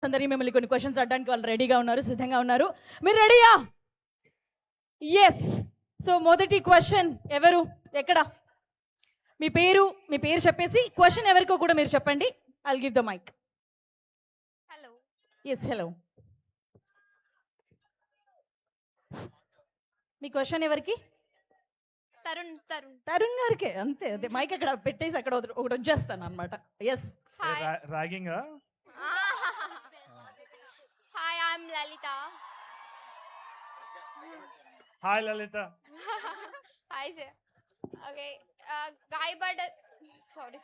అందరి మిమ్మల్ని కొన్ని క్వశ్చన్స్ అడడానికి వాళ్ళు రెడీగా ఉన్నారు, సిద్ధంగా ఉన్నారు. మీరు రెడీయా? ఎస్. సో మొదటి క్వశ్చన్ ఎవరు, ఎక్కడ? మీ పేరు చెప్పేసి క్వశ్చన్ ఎవరికో కూడా మీరు చెప్పండి. I'll give the mike. Hello. Yes, hello. మీ క్వశ్చన్ ఎవరికి? తరుణ్ గారికి. అంతే అదే, మైక్ అక్కడ పెట్టేసి అక్కడ ఒకటి వచ్చేస్తాను అనమాట. Yes. Ragging. Hi, I'm Lalitha. Hi Lalitha. Hi sir. Okay, గాయపడ్డ సారీ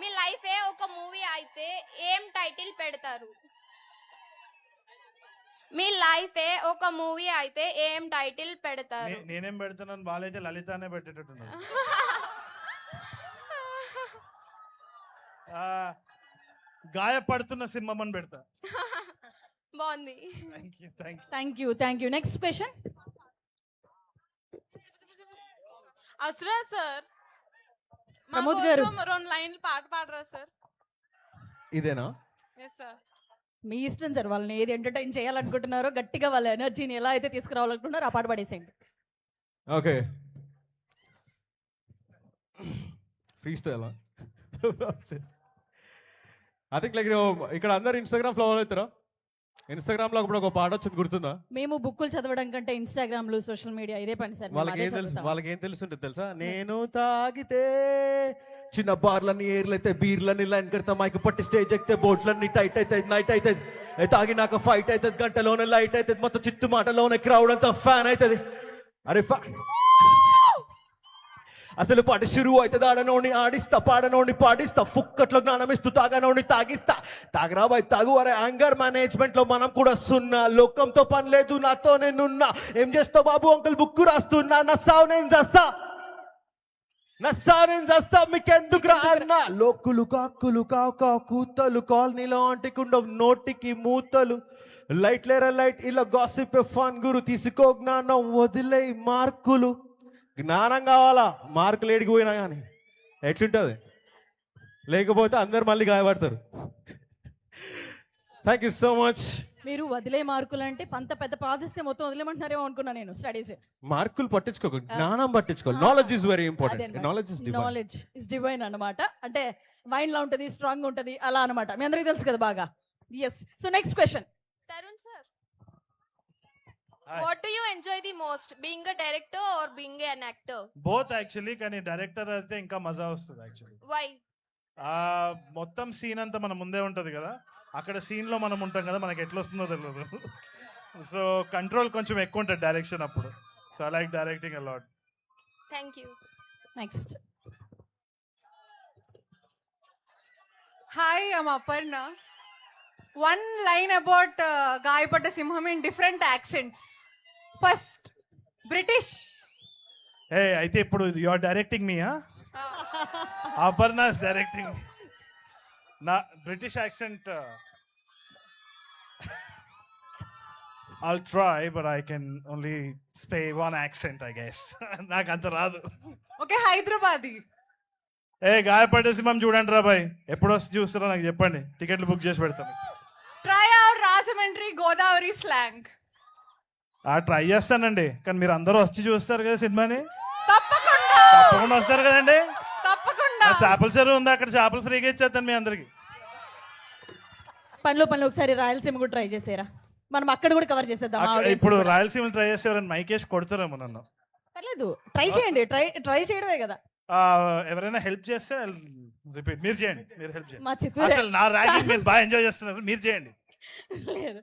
మీ లైఫ్ ఒక మూవీ అయితే ఏం టైటిల్ పెడతారు? మీ లైఫ్ ఒక మూవీ అయితే ఏం టైటిల్ పెడతారు? నేనేం పెడతానని వాళ్ళైతే లలిత అనే పెట్టేటట్టున్నారు. గాయపడుతున్న సింహం అని పెడతా. బాగుంది. Thank you. Next question. అసురా sir, Pramod గారు 2 లైన్లు పాట పాడరా సార్? ఇదేనా? Yes sir. మీ ఇష్టం సార్, వాళ్ళని ఏది ఎంటర్టైన్ చేయాలనుకుంటున్నారో, గట్టిగా వాళ్ళ ఎనర్జీని ఎలా అయితే తీసుకురావాలనుకుంటున్నారో ఆ పాట పాడేసేయండి. Okay, free style. I think like ఇక్కడ అందరు ఇన్స్టాగ్రామ్ ఫాలో అవుతారా? ఇన్స్టాగ్రామ్ లో అప్పుడు ఒక పాట వచ్చింది, గుర్తుందా? మేము బుక్కులు చదవడం కంటే ఇన్స్టాగ్రామ్ లో సోషల్ మీడియా ఇదే పని సార్. వాళ్ళకి ఏం తెలుసుంటుంది తెలుసా? నేను తాగితే చిన్న బార్లన్నీ ఏర్లైతే బీర్లన్నీ లైన్ కడతా, మైక్ పట్టి స్టేజ్ ఎక్కితే బోట్లన్నీ టైట్ అవుతుంది, నైట్ అవుతుంది, తాగినాక ఫైట్ అవుతుంది, గంటలోనే లైట్ అవుతుంది, మొత్తం చిత్తు మాటలోనే క్రౌడ్ అంతా ఫ్యాన్ అవుతుంది. అరే అసలు పాట షురు అవుతుంది, ఆడనోడిని ఆడిస్తా, పాడనోడిని పాడిస్తా, ఫుక్కట్లో జ్ఞానమిస్తూ తాగనోడిని తాగిస్తా. తాగరా బాయ్ తాగు. అరే యాంగర్ మేనేజ్మెంట్ లో మనం కూడా సున్నా, లోకంతో పని లేదు, నాతో నేనున్నా. ఏం చేస్తావు బాబు అంకుల్, బుక్కు రాస్తున్నా, నస్సావు నేను చేస్తా, మీకెందుకు రా అన్నా. లోకులు కాకులు కావు కూతలు, కాలనీలో అంటికుండవు నోటికి మూతలు, లైట్ లేరా లైట్, ఇలా గాసిప్ ఫన్ గురు, తీసుకో జ్ఞానం వదిలే మార్కులు. జ్ఞానం కావాలా, మార్కులు ఏడికి పోయినా కానీ ఎట్లుంటుంది, లేకపోతే అందరు మళ్ళీ గాయపడతారు. Thank you so much. మీరు వదిలే మార్కులు అంటే పంత పెద్ద పాస్ ఇస్తే మొత్తం వదిలేమంటున్నారేమో అనుకున్నా నేను. స్టడీస్ మార్కులు పట్టించుకోకు, జ్ఞానం పట్టించుకోవాలి. Knowledge is very important. Knowledge is divine అన్నమాట. అంటే వైన్ లా ఉంటది, స్ట్రాంగ్ ఉంటది, అలా అన్నమాట. మీ అందరికీ తెలుసు కదా బాగా. Yes. So next question. Tarun sir, what do you enjoy the most, being a director or being an actor? Both actually, కానీ డైరెక్టర్ అయితే ఇంకా మజా వస్తుంది యాక్చువల్లీ. Why? మొత్తం సీన్ అంతా మన ముందే ఉంటది కదా, అక్కడ సీన్ లో మనం ఉంటాం కదా, మనకి ఎట్లా వస్తుందో తెలియదు. సో కంట్రోల్ కొంచెం ఎక్కువ ఉంటుంది డైరెక్షన్ అప్పుడు. So I like directing a lot. Thank you. Next. Hi, I'm Aparna. One line about Gayapata Simham in different accents. First, British. ఏ అయితే ఇప్పుడు you are directing me? Aparna is directing నా British accent. I'll try, but I can only say one accent, I guess. నాకు అంత రాదు. Okay, Hyderabadi. గాయపడే సింహం చూడండి రా బాయ్, ఎప్పుడు వస్తే చూస్తారో నాకు చెప్పండి, టికెట్లు బుక్ చేసి పెడతాను. Try our Rajamundry Godavari slang. Try చేస్తానండి, కానీ మీరు అందరూ వచ్చి చూస్తారు కదా సినిమాని. తప్పకుండా వస్తారు కదండి. తప్పకుండా. చేపల చెరువు ఉంది, అక్కడ చేపలు ఫ్రీగా ఇచ్చేస్తాను మీ అందరికి. పనిలో ఒకసారి రాయలసీమ కూడా ట్రై చేసారా? మనం అక్కడ కూడా కవర్ చేసేద్దాం. ఇప్పుడు రాయలసీమ ట్రై చేసేవారని మైకేష్ కొడతారేమో నన్ను. పర్లేదు, ట్రై చేయండి. ట్రై చేయడమే కదా. ఎవరైనా హెల్ప్ చేస్తే రిపీట్. మీరు చేయండి, మీరు హెల్ప్ చేయండి. మా చిత్తూరు అసలు నా ర్యాగింగ్ మీరు బాగా ఎంజాయ్ చేస్తున్నారు, మీరు చేయండి. లేదు,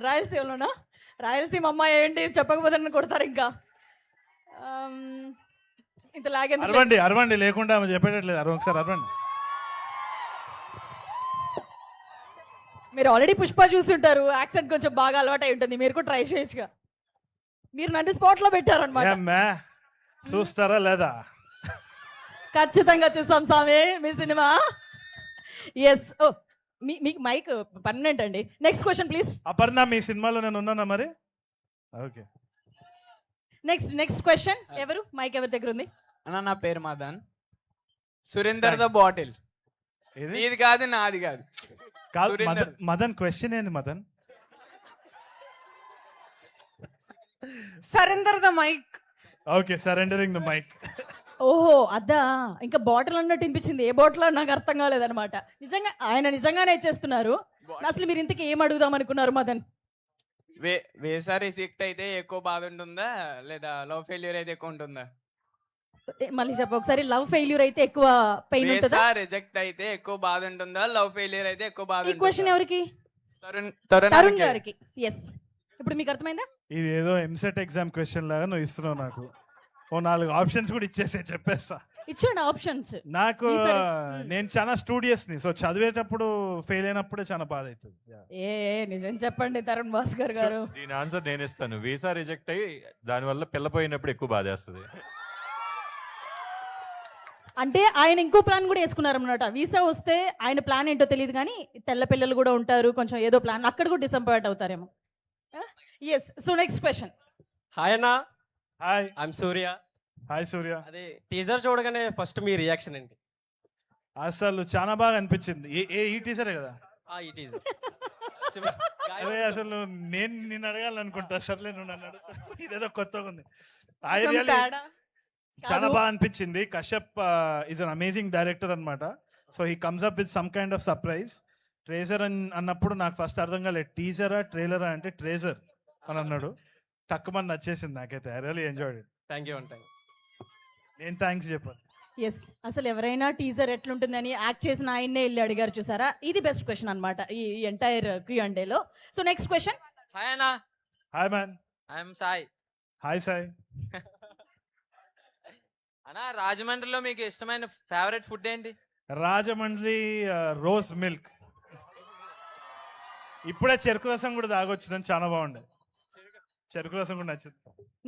రాయలసీమలోనా? రాయలసీమ అమ్మాయి ఏంటి చెప్పకపోతే నన్ను కొడతారు ఇంకా. ఇంత లాగేందుకు? అరవండి లేకుండా ఆమె చెప్పేటట్లేదు. ఒకసారి అరవండి. మీరు ఆల్రెడీ పుష్ప చూస్తుంటారు, యాక్సెంట్ కొంచెం బాగా అలవాటు అయి ఉంటుంది. మీరు కూడా ట్రై చేయొచ్చుగా. మీరు నన్ను స్పాట్ లో పెట్టారు అనమాట. చూస్తారా లేదా? ఖచ్చితంగా చూస్తాం స్వామి మీ సినిమా. ఎస్. ఓ మీకు మైక్ పర్మనెంట్ అండి. Next question please. అపర్ణ, మీ సినిమాలో నేను ఉన్నానా మరి? Okay, next question. ఎవరు మైక్ ఎవరి దగ్గర ఉంది? అన్న, నా పేరు మదన్. Surender the bottle. ఇది కాదు, నాది కాదు. కాదు సురేందర్. మదన్ క్వశ్చన్ ఏంది Madan? Surrender the mike. Okay, surrendering the mike. ఓహో అద్దా, ఇంకా బాటిల్ అన్నట్టు వినిపించింది. ఏ బాటిల్ నాకు అర్థం కాలేదన్నమాట. నిజంగా ఆయన నిజంగానే చేస్తున్నారు. అసలు మీరు ఇంతకీ ఏం అడుగుదాం అనుకున్నారు మదన్? వేసా రిజెక్ట్ అయితే ఎక్కువ బాధ ఉంటుందా లేదా లవ్ ఫెయిల్యూర్ అయితే ఎక్కువ ఉంటుందా? మళ్ళీ చెప్ప ఒకసారి. లవ్ ఫెయిల్యూర్ అయితే ఎక్కువ పెయిన్ ఉంటుందా? వేసా రిజెక్ట్ అయితే ఎక్కువ బాధ ఉంటుందా, లవ్ ఫెయిల్యూర్ అయితే ఎక్కువ బాధ ఈ క్వశ్చన్ ఎవరికి? తరుణ్ తరుణ్ గారికి. ఎస్, ఇప్పుడు మీకు అర్థమైందా? ఇది ఏదో ఎంసెట్ ఎగ్జామ్ క్వశ్చన్ లాగా నువ్వు ఇస్తున్నావు నాకు. ఓ 4 ఆప్షన్స్ కూడా ఇచ్చేసే చెప్పేస్తా. ఇచ్చాడు ఆప్షన్స్. నాకు ఈసారి, నేను చాలా స్టూడియస్ ని, సో చదివేటప్పుడు ఫెయిల్ అయినప్పుడే చాలా బాధ అవుతుంది. ఏ నిజం చెప్పండి తరుణ్ భాస్కర్ గారు. దీని ఆన్సర్ నేను ఇస్తాను. వీసా రిజెక్ట్ అయ్యి దానివల్ల పిల్ల పోయినప్పుడు ఎక్కువ బాధేస్తుంది. అంటే ఆయన ఇంకో ప్లాన్ కూడా వేసుకున్నారు అన్నమాట. వీసా వస్తే ఆయన ప్లాన్ ఏంటో తెలియదు కానీ తెల్ల పిల్లలు కూడా ఉంటారు, కొంచెం ఏదో ప్లాన్, అక్కడ కూడా డిసప్పాయింట్ అవుతారేమో. Yes, so next question. Hi అన్న, hi. I'm Surya. Hi Surya. అదే టీజర్ చూడగానే ఫస్ట్ మీ రియాక్షన్ ఏంటి? అసలు చాలా బాగా అనిపించింది. ఈ టీచరే కదా? ఈ టీజర్ అరే అసలు నేను నిన్ను అడగాలనుకుంటా. సర్లే నువ్వు నన్ను అడుగుతావు. ఇదేదో కొత్తగా ఉంది. I కొంచెం really- తేడా. చాలా బాగా అనిపించింది. Kashyap is an amazing director అనమాట. So he comes up with some kind of surprise. Treasure అన్నప్పుడు నాకు ఫస్ట్ అర్థం కాలేదు, టీజరా ట్రైలరా అంటే ట్రేజర్ అని అన్నాడు. తక్కువమంది నచ్చేసింది నాకైతే. I really enjoyed it. Thank you అంటాను. నేను థ్యాంక్స్ చెప్పాను. ఎస్, అసలు ఎవరైనా టీజర్ ఎట్లుంటుందని యాక్ట్ చేసిన ఆయన్నే వెళ్ళి అడిగారు చూసారా. ఇది బెస్ట్ క్వశ్చన్ అనమాట ఈ ఎంటైర్ Q&Aలో. So next question. హాయ్ అన్న, hi man. I'm Sai. Hi Sai. అన్న, రాజమండ్రిలో మీకు ఇష్టమైన ఫేవరెట్ ఫుడ్ ఏంటి? Rajahmundry rose milk. ఇప్పుడే చెరుకు రసం కూడా తాగొచ్చిందని చాలా బాగుండే. చెరుకు రసం కూడా నచ్చింది.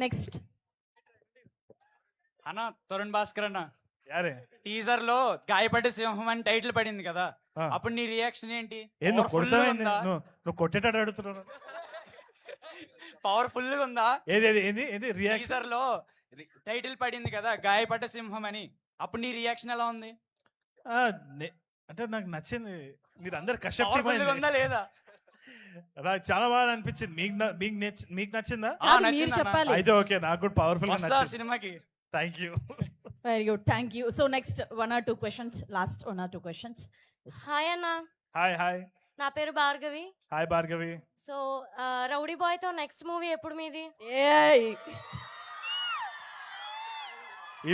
నెక్స్ట్. అన్న తరుణ్ భాస్కర్ అన్న, యారే టీజర్ లో గాయపడే సింహం అని టైటిల్ పడింది కదా, ఆ. అప్పుడు నీ రియాక్షన్ ఏంటి? ఏం నువ్వు కొడతావేంది? నువ్వు కొట్టేటట్టు అడుగుతున్నావు. పవర్ఫుల్ గా ఉందా? ఏది రియాక్షన్? టీజర్ లో టైటిల్ పడింది కదా గాయపడ్డ సింహం అని, అప్పుడు నీ రియాక్షన్ ఎలా ఉంది? అంటే నాకు నచ్చింది. మీరు అందరు పవర్ఫుల్ గా ఉందా లేదా? నాకు చాలా బాగా అనిపించింది. మీకు నచ్చిందా? కాదు, మీరు నచ్చింది అన్న. చెప్పాలి. అయితే ఓకే, నాకు కూడా పవర్ఫుల్ గా వస్తా నచ్చింది. సినిమాకి. Thank you. Very good, thank you. So next 1 or 2 questions, last 1 or 2 questions. Hi అన్న, హాయ్ హాయ్. నా పేరు Bhargavi. Hi Bhargavi. So rowdy boy తో నెక్స్ట్ మూవీ ఎప్పుడు మీది? ఏయ్,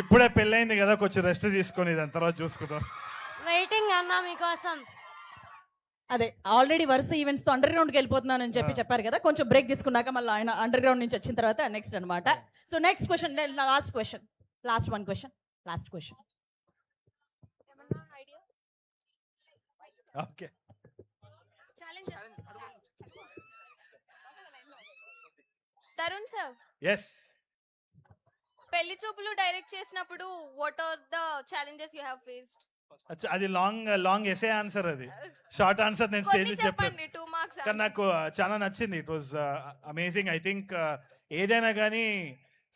ఇప్పుడే పెళ్ళైంది కదా, కొంచెం రెస్ట్ తీసుకొని దాని తర్వాత చూసుకుందాం. వెయిటింగ్ అన్న మీకోసం. అదే ఆల్రెడీ వరుస ఈవెంట్స్ తో అండర్ గ్రౌండ్ కి వెళ్ళిపోతున్నానని చెప్పారు కదా, కొంచెం బ్రేక్ తీసుకున్నాక మళ్ళీ ఆయన అండర్ గ్రౌండ్ నుంచి వచ్చిన తర్వాత నెక్స్ట్ అన్నమాట. So next question, last question, last 1 question, last question. Okay. Tarun sir, yes. పెళ్లి చూపులు డైరెక్ట్ చేసినప్పుడు what are the challenges you have faced? అది లాంగ్ ఎసే ఆన్సర్. అది షార్ట్ ఆన్సర్ నేను స్టేజ్ కొన్ని చెప్పాను. చెప్పండి, 2 marks. కానీ నాకు చాలా నచ్చింది. It was amazing. I think ఏదైనా కానీ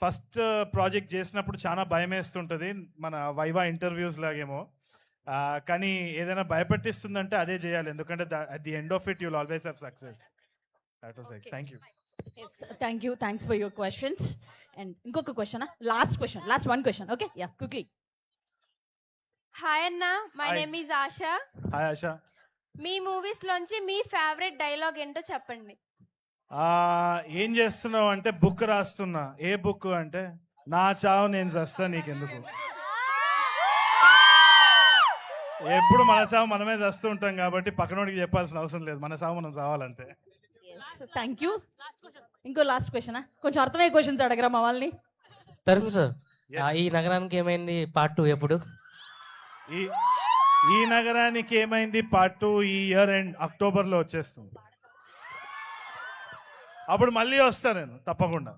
ఫస్ట్ ప్రాజెక్ట్ చేసినప్పుడు చాలా భయం వేస్తుంటుంది, మన వైవా ఇంటర్వ్యూస్ లాగేమో. కానీ ఏదైనా భయపెట్టిస్తుందంటే అదే చేయాలి, ఎందుకంటే at the end of it you'll always have success. That was like. Thank you. Thank you, thanks for your questions. And ఇంకొక question, last question, last 1 question. Okay, yeah, quickly. Hi అన్న, my Hi. Name is Asha. Hi Asha. మీ movies లోంచి మీ favourite dialogue ఏంటో చెప్పండి. ఏం చేస్తున్నావు అంటే బుక్ రాస్తున్నా. ఏ బుక్ అంటే నా చావు నేను చస్తా నీకెందుకు. ఎప్పుడు మన సావు మనమే చస్తూ ఉంటాం కాబట్టి పక్కనోడికి చెప్పాల్సిన అవసరం లేదు, మన సావు మనం చావాలంతే. Thank you. ఇంకో లాస్ట్ క్వశ్చన్, కొంచెం అర్థమయ్యే క్వశ్చన్స్ అడగరా మా వాళ్ళని. Tarun sir, Yes. ఈ నగరానికి ఏమైంది పార్ట్ 2 ఎప్పుడు? ఈ నగరానికి ఏమైంది పార్ట్ 2 ఈ ఇయర్ ఎండ్ అక్టోబర్లో వచ్చేస్తుంది. అప్పుడు మళ్ళీ వస్తా నేను తప్పకుండా.